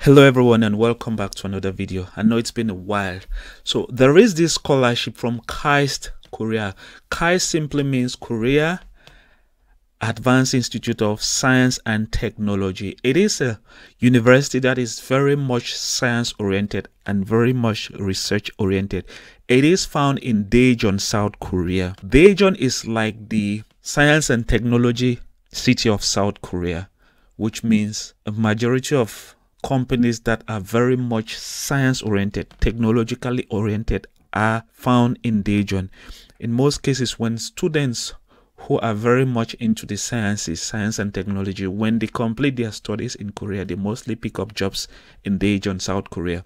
Hello everyone and welcome back to another video. I know it's been a while. So there is this scholarship from KAIST Korea. KAIST simply means Korea Advanced Institute of Science and Technology. It is a university that is very much science oriented and very much research oriented. It is found in Daejeon, South Korea. Daejeon is like the science and technology city of South Korea, which means a majority of companies that are very much science oriented, technologically oriented are found in Daejeon. In most cases, when students who are very much into the sciences, science and technology, when they complete their studies in Korea, they mostly pick up jobs in Daejeon, South Korea.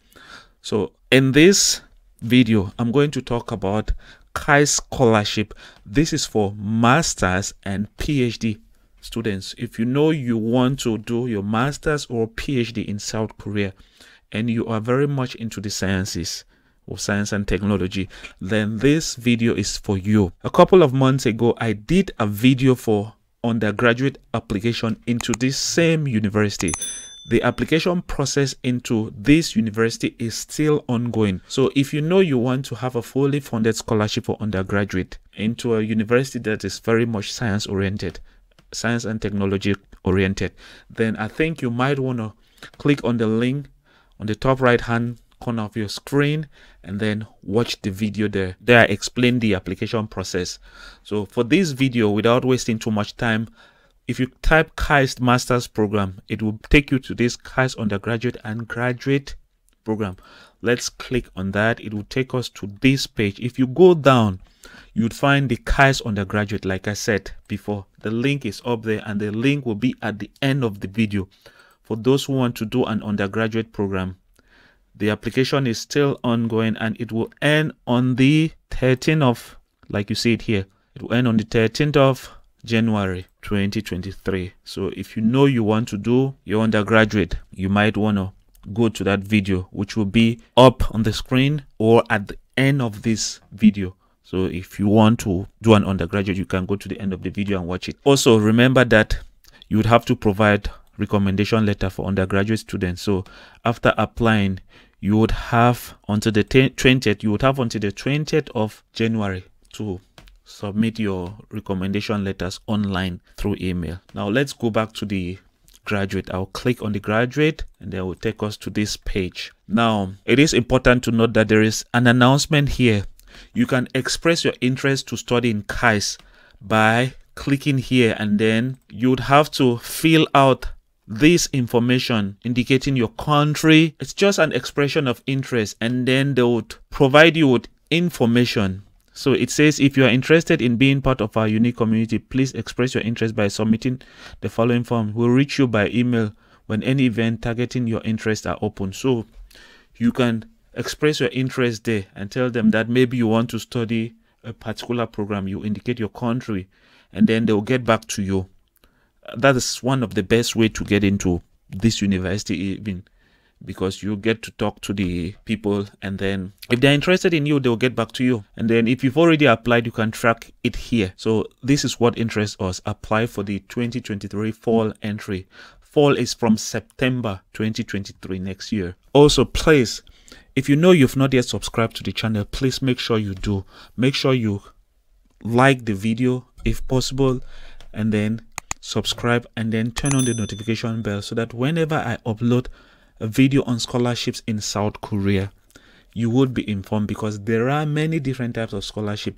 So in this video, I'm going to talk about KAIST scholarship. This is for masters and PhD students. If you know you want to do your master's or PhD in South Korea and you are very much into the sciences or science and technology, then this video is for you. A couple of months ago, I did a video for undergraduate application into this same university. The application process into this university is still ongoing. So if you know you want to have a fully funded scholarship for undergraduate into a university that is very much science oriented, science and technology oriented, then I think you might want to click on the link on the top right hand corner of your screen and then watch the video there. There I explain the application process. So for this video, without wasting too much time, if you type KAIST Master's Program, it will take you to this KAIST Undergraduate and Graduate Program. Let's click on that. It will take us to this page. If you go down, you'd find the KAIST Undergraduate. Like I said before, the link is up there and the link will be at the end of the video. For those who want to do an undergraduate program, the application is still ongoing and it will end on the 13th of, like you see it here, it will end on the 13th of January 2023. So if you know you want to do your undergraduate, you might want to go to that video, which will be up on the screen or at the end of this video. So if you want to do an undergraduate, you can go to the end of the video and watch it. Also, remember that you would have to provide recommendation letter for undergraduate students. So after applying, you would have until the 20th, you would have until the 20th of January to submit your recommendation letters online through email. Now let's go back to the graduate. I'll click on the graduate and they will take us to this page. Now, it is important to note that there is an announcement here. You can express your interest to study in KAIST by clicking here, and then you would have to fill out this information indicating your country. It's just an expression of interest, and then they would provide you with information. So it says, if you are interested in being part of our unique community, please express your interest by submitting the following form. We'll reach you by email when any event targeting your interests are open. So you can express your interest there and tell them that maybe you want to study a particular program. You indicate your country and then they'll get back to you. That is one of the best way to get into this university, even because you get to talk to the people, and then if they're interested in you, they'll get back to you. And then if you've already applied, you can track it here. So this is what interests us. Apply for the 2023 fall entry. Fall is from September 2023 next year. Also, please, if you know you've not yet subscribed to the channel, please make sure you do. Make sure you like the video if possible, and then subscribe and then turn on the notification bell so that whenever I upload a video on scholarships in South Korea, you would be informed, because there are many different types of scholarship.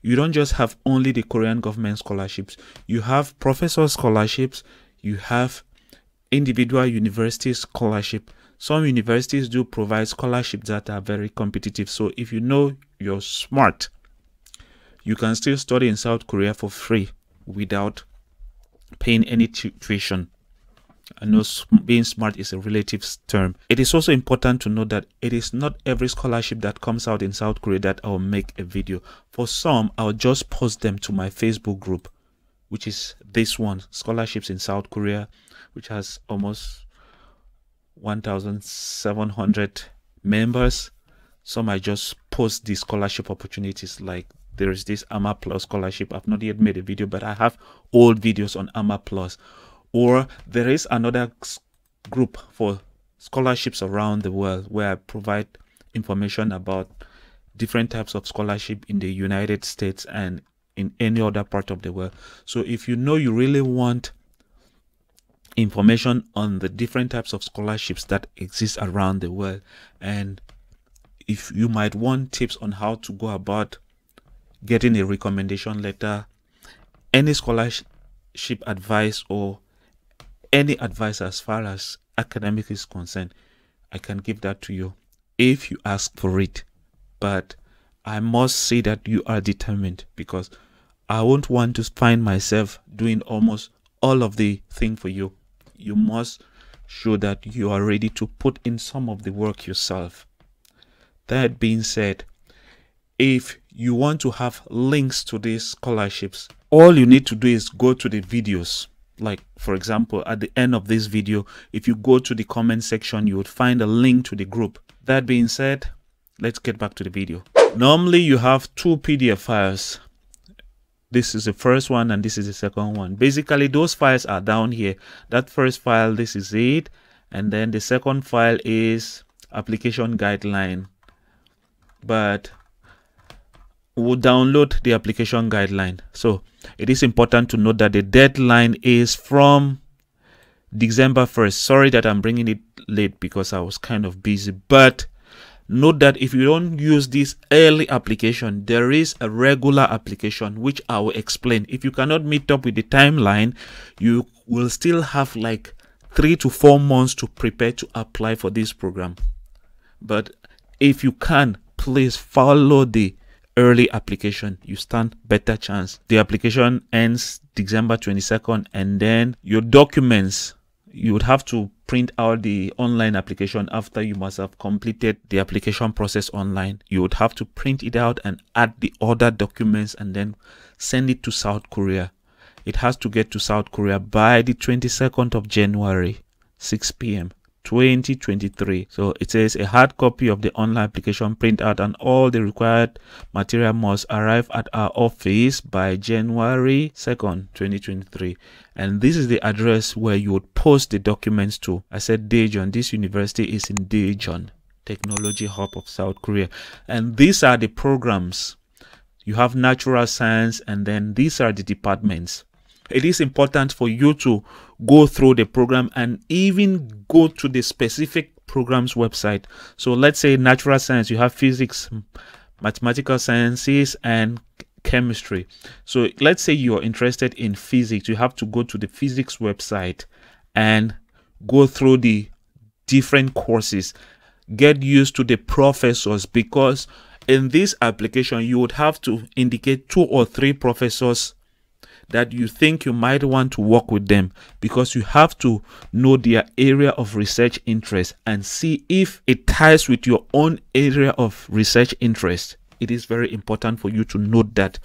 You don't just have only the Korean government scholarships. You have professor scholarships, you have individual university scholarship. Some universities do provide scholarships that are very competitive. So if you know you're smart, you can still study in South Korea for free without paying any tuition. I know being smart is a relative term. It is also important to note that it is not every scholarship that comes out in South Korea that I'll make a video. For some, I'll just post them to my Facebook group, which is this one, Scholarships in South Korea, which has almost 1,700 members. Some I just post the scholarship opportunities, like there is this AMA Plus scholarship. I've not yet made a video, but I have old videos on AMA Plus. Or there is another group for scholarships around the world, where I provide information about different types of scholarship in the United States and in any other part of the world. So if you know you really want information on the different types of scholarships that exist around the world, and if you might want tips on how to go about getting a recommendation letter, any scholarship advice, or any advice as far as academic is concerned, I can give that to you if you ask for it. But I must say that you are determined, because I won't want to find myself doing almost all of the thing for you. You must show that you are ready to put in some of the work yourself. That being said, if you want to have links to these scholarships, all you need to do is go to the videos. Like, for example, at the end of this video, if you go to the comment section, you would find a link to the group. That being said, let's get back to the video. Normally, you have two PDF files. This is the first one and this is the second one. Basically, those files are down here. That first file, this is it. And then the second file is application guideline. But we'll download the application guideline. So it is important to note that the deadline is from December 1st. Sorry that I'm bringing it late because I was kind of busy. But note that if you don't use this early application, there is a regular application, which I will explain. If you cannot meet up with the timeline, you will still have like 3 to 4 months to prepare to apply for this program. But if you can, please follow the early application. You stand better chance. The application ends December 22nd, and then your documents, you would have to print out the online application after you must have completed the application process online. You would have to print it out and add the other documents and then send it to South Korea. It has to get to South Korea by the 22nd of January, 6 p.m. 2023. So it says a hard copy of the online application printout and all the required material must arrive at our office by January 2nd, 2023. And this is the address where you would post the documents to. I said Daejeon. This university is in Daejeon, Technology Hub of South Korea. And these are the programs. You have natural science, and then these are the departments. It is important for you to go through the program and even go to the specific program's website. So let's say natural science, you have physics, mathematical sciences, and chemistry. So let's say you're interested in physics, you have to go to the physics website and go through the different courses. Get used to the professors, because in this application you would have to indicate 2 or 3 professors that you think you might want to work with them, because you have to know their area of research interest and see if it ties with your own area of research interest. It is very important for you to note that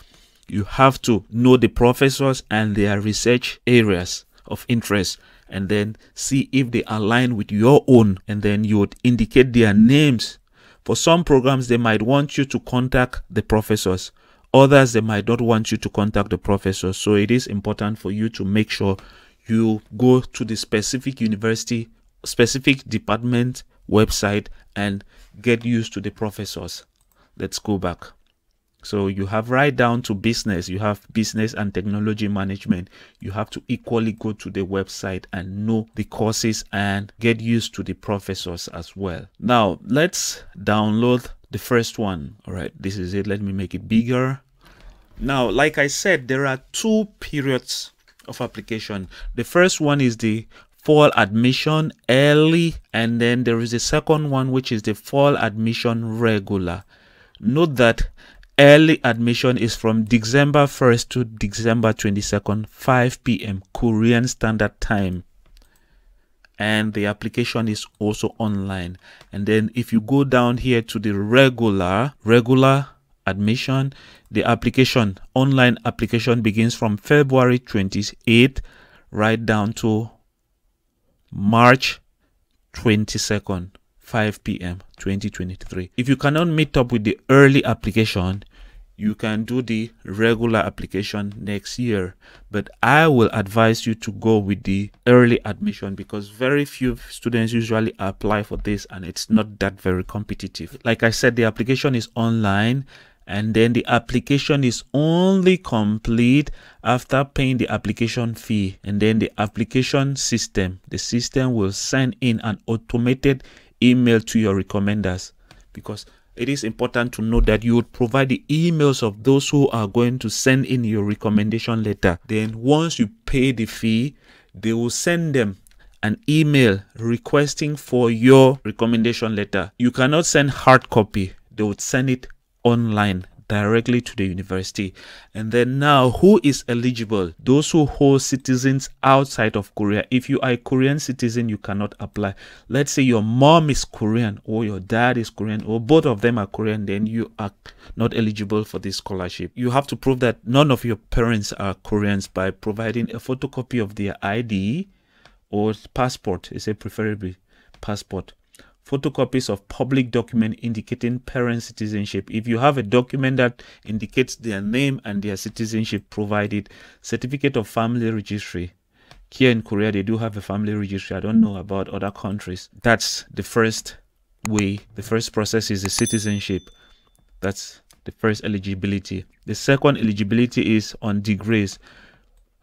you have to know the professors and their research areas of interest, and then see if they align with your own, and then you would indicate their names. For some programs, they might want you to contact the professors. Others, they might not want you to contact the professor. So it is important for you to make sure you go to the specific university, specific department website and get used to the professors. Let's go back. So you have right down to business. You have business and technology management. You have to equally go to the website and know the courses and get used to the professors as well. Now let's download the first one. All right, this is it. Let me make it bigger. Now, like I said, there are 2 periods of application. The first one is the fall admission early, and then there is a second one, which is the fall admission regular. Note that early admission is from December 1st to December 22nd, 5 p.m. Korean Standard Time. And the application is also online. And then if you go down here to the regular admission, the application, online application, begins from February 28th right down to March 22nd, 5 p.m. 2023. If you cannot meet up with the early application, you can do the regular application next year, but I will advise you to go with the early admission because very few students usually apply for this and it's not that very competitive. Like I said, the application is online, and then the application is only complete after paying the application fee, and then the application system, the system will send in an automated email to your recommenders, because it is important to know that you would provide the emails of those who are going to send in your recommendation letter. Then once you pay the fee, they will send them an email requesting for your recommendation letter. You cannot send hard copy. They would send it online directly to the university. And then now, who is eligible? Those who hold citizens outside of Korea. If you are a Korean citizen, you cannot apply. Let's say your mom is Korean or your dad is Korean or both of them are Korean, then you are not eligible for this scholarship. You have to prove that none of your parents are Koreans by providing a photocopy of their ID or passport. It's a preferably passport. Photocopies of public document indicating parent citizenship. If you have a document that indicates their name and their citizenship, provided. Certificate of family registry. Here in Korea, they do have a family registry. I don't know about other countries. That's the first way. The first process is the citizenship. That's the first eligibility. The second eligibility is on degrees.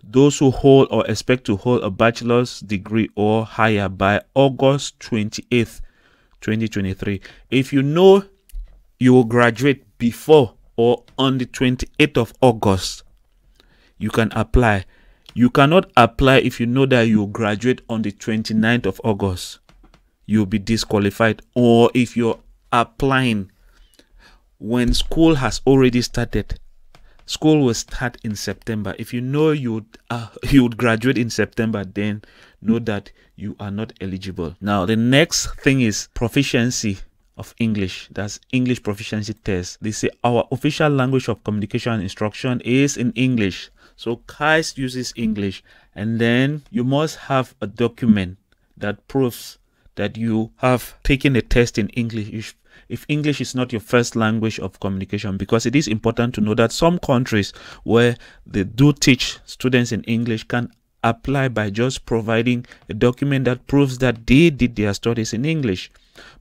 Those who hold or expect to hold a bachelor's degree or higher by August 28th, 2023. If you know you will graduate before or on the 28th of August, you can apply. You cannot apply if you know that you will graduate on the 29th of August. You'll be disqualified. Or if you're applying when school has already started. School will start in September. If you know you would graduate in September, then know that you are not eligible. Now, the next thing is proficiency of English. That's English proficiency test. They say our official language of communication and instruction is in English. So KAIST uses English, and then you must have a document that proves that you have taken a test in English. If English is not your first language of communication, because it is important to know that some countries where they do teach students in English can apply by just providing a document that proves that they did their studies in English.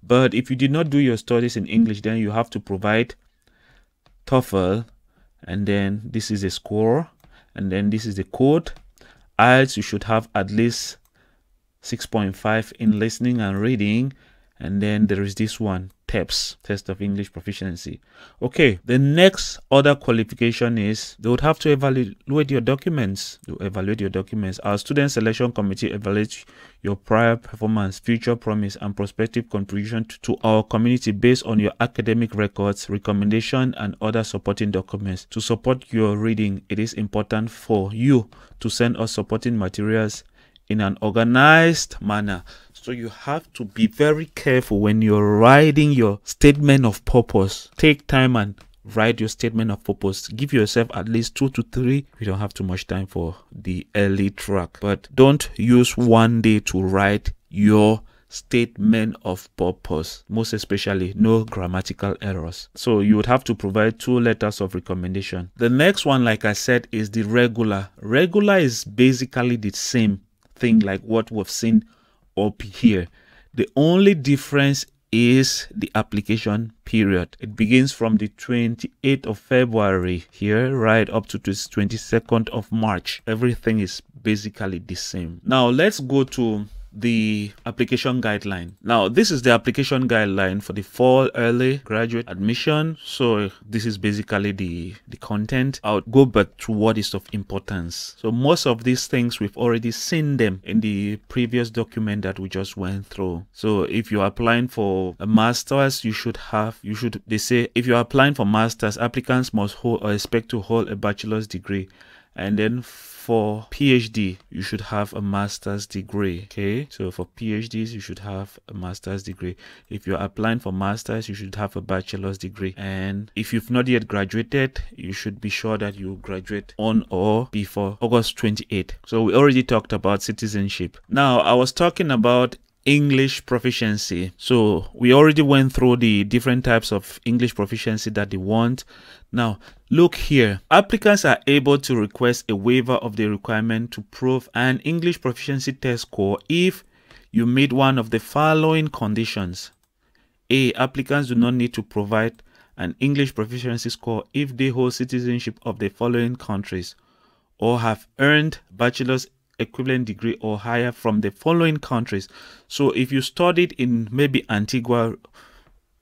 But if you did not do your studies in English, then you have to provide TOEFL, and then this is a score, and then this is the code. IELTS, you should have at least 6.5 in listening and reading, and then there is this one, TEPS, Test of English Proficiency. Okay, the next other qualification is they would have to evaluate your documents. Our student selection committee evaluates your prior performance, future promise, and prospective contribution to our community based on your academic records, recommendation, and other supporting documents. To support your reading, it is important for you to send us supporting materials in an organized manner. So you have to be very careful when you're writing your statement of purpose. Take time and write your statement of purpose. Give yourself at least 2 to 3. We don't have too much time for the early track, but don't use one day to write your statement of purpose. Most especially, no grammatical errors. So you would have to provide 2 letters of recommendation. The next one, like I said, is the regular. Regular is basically the same thing like what we've seen up here. The only difference is the application period. It begins from the 28th of February here right up to the 22nd of March. Everything is basically the same. Now let's go to the application guideline. Now this is the application guideline for the fall early graduate admission. So this is basically the content. I'll go back to what is of importance. So most of these things we've already seen them in the previous document that we just went through. So if you're applying for a master's, they say if you're applying for master's, applicants must hold or expect to hold a bachelor's degree, and then for PhD, you should have a master's degree. Okay, so for PhDs, you should have a master's degree. If you're applying for masters, you should have a bachelor's degree. And if you've not yet graduated, you should be sure that you graduate on or before August 28th. So we already talked about citizenship. Now, I was talking about English proficiency. So we already went through the different types of English proficiency that they want. Now look here, applicants are able to request a waiver of the requirement to prove an English proficiency test score if you meet one of the following conditions. A, applicants do not need to provide an English proficiency score if they hold citizenship of the following countries or have earned bachelor's equivalent degree or higher from the following countries. So if you studied in maybe Antigua,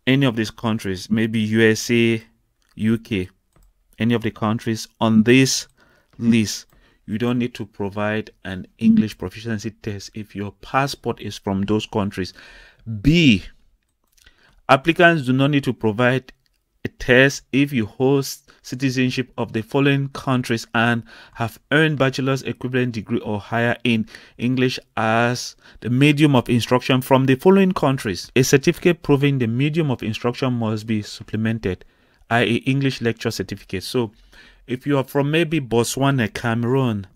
any of these countries, maybe USA, UK, any of the countries on this list, you don't need to provide an English proficiency test if your passport is from those countries. B, applicants do not need to provide a test if you hold citizenship of the following countries and have earned bachelor's equivalent degree or higher in English as the medium of instruction from the following countries. A certificate proving the medium of instruction must be supplemented, i.e. English lecture certificate. So if you are from maybe Botswana, Cameroon,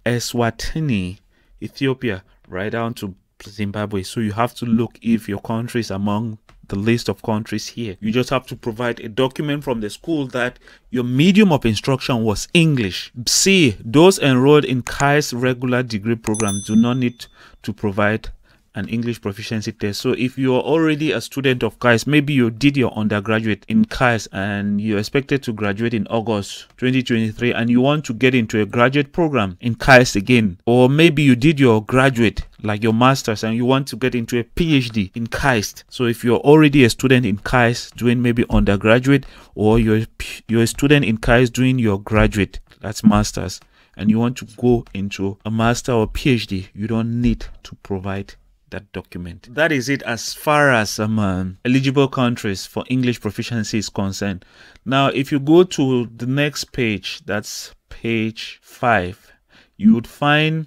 Eswatini, Ethiopia, right down to Zimbabwe, so you have to look if your country is among the list of countries here. You just have to provide a document from the school that your medium of instruction was English. C, those enrolled in KAIST regular degree program do not need to provide an English proficiency test. So if you are already a student of KAIST, maybe you did your undergraduate in KAIST and you're expected to graduate in August 2023 and you want to get into a graduate program in KAIST again, or maybe you did your graduate like your master's and you want to get into a PhD in KAIST. So if you're already a student in KAIST doing maybe undergraduate, or you're a student in KAIST doing your graduate, that's master's, and you want to go into a master or PhD, you don't need to provide that document. That is it as far as eligible countries for English proficiency is concerned. Now if you go to the next page, that's page 5, you would find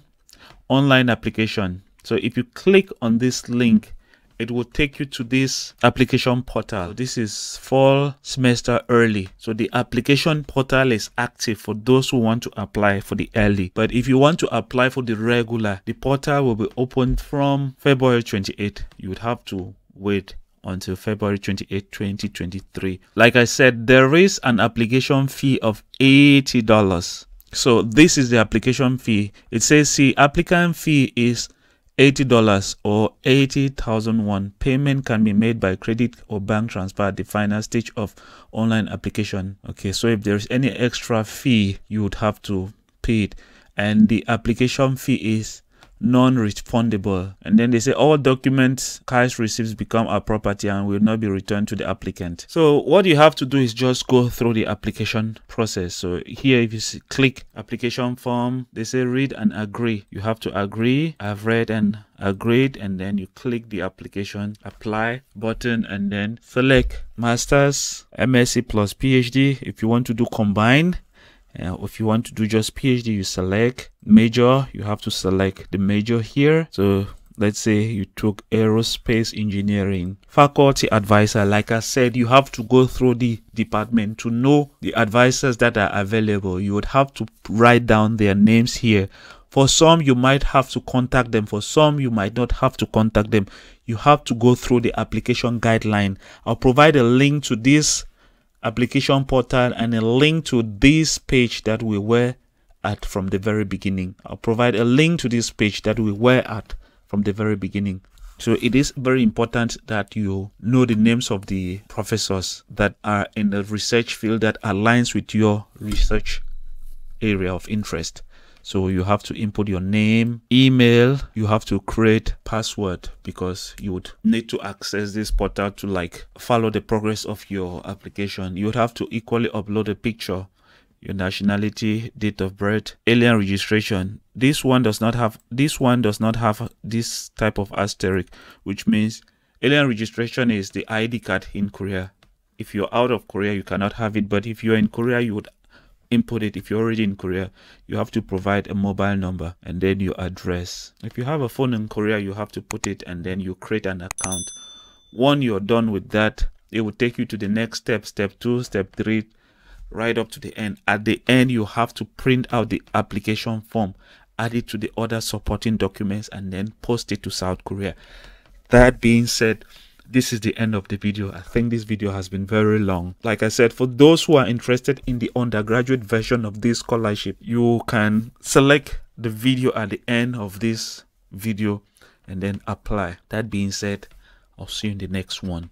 online application. So if you click on this link, it will take you to this application portal. This is fall semester early. So the application portal is active for those who want to apply for the early. But if you want to apply for the regular, the portal will be open from February 28th. You would have to wait until February 28, 2023. Like I said, there is an application fee of $80. So this is the application fee. It says, see, applicant fee is $80 or 80,001. Payment can be made by credit or bank transfer at the final stage of online application. Okay, so if there's any extra fee, you would have to pay it. And the application fee is non-refundable. And then they say all documents KAIST receives become our property and will not be returned to the applicant. So what you have to do is just go through the application process. So here, if you click application form, they say read and agree. You have to agree. I've read and agreed, and then you click the application apply button and then select masters, MSc plus PhD. If you want to do combined, if you want to do just PhD, you select major. You have to select the major here. So let's say you took aerospace engineering. Faculty advisor, like I said, you have to go through the department to know the advisors that are available. You would have to write down their names here. For some, you might have to contact them. For some, you might not have to contact them. You have to go through the application guideline. I'll provide a link to this application portal and a link to this page that we were at from the very beginning. I'll provide a link to this page that we were at from the very beginning. So it is very important that you know the names of the professors that are in the research field that aligns with your research area of interest. So you have to input your name, email, you have to create password because you would need to access this portal to like follow the progress of your application. You would have to equally upload a picture, your nationality, date of birth, alien registration. This one does not have this type of asterisk, which means alien registration is the ID card in Korea. If you're out of Korea, you cannot have it, but if you're in Korea, you would input it. If you're already in Korea, you have to provide a mobile number and then your address. If you have a phone in Korea, you have to put it and then you create an account. When you're done with that, it will take you to the next step, step 2, step 3, right up to the end. At the end, you have to print out the application form, add it to the other supporting documents, and then post it to South Korea. That being said, this is the end of the video. I think this video has been very long. Like I said, for those who are interested in the undergraduate version of this scholarship, you can select the video at the end of this video and then apply. That being said, I'll see you in the next one.